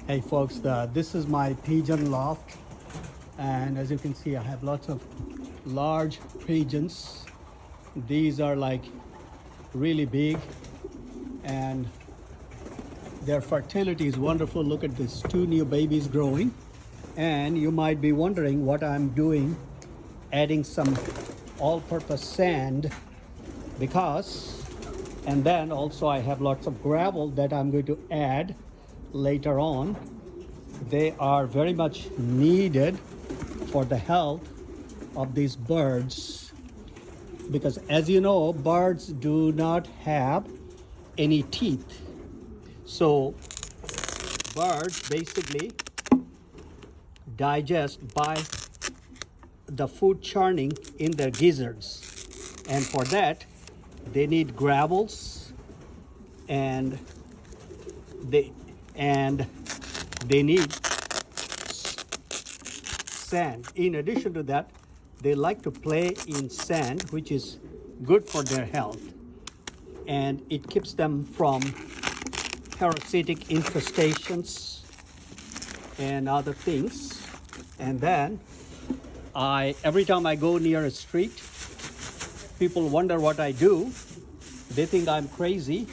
Hey folks, this is my pigeon loft, and as you can see I have lots of large pigeons. These are like really big and their fertility is wonderful. Look at this, 2 new babies growing. And you might be wondering what I'm doing, adding some all-purpose sand and then also I have lots of gravel that I'm going to add later on. They are very much needed for the health of these birds, because as you know, birds do not have any teeth. So birds basically digest by the food churning in their gizzards, and for that they need gravels and they need sand. In addition to that, they like to play in sand, which is good for their health, and it keeps them from parasitic infestations and other things. And then every time I go near a street, people wonder what I do. They think I'm crazy,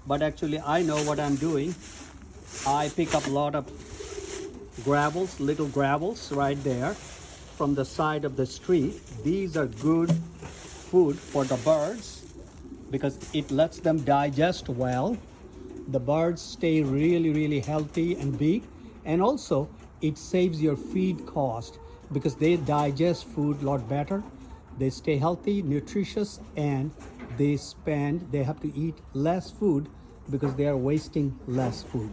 but actually I know what I'm doing. I pick up a lot of gravels, little gravels right there from the side of the street. These are good food for the birds because it lets them digest well. The birds stay really healthy and big, and also it saves your feed cost because they digest food a lot better. They stay healthy, nutritious, and they have to eat less food because they are wasting less food.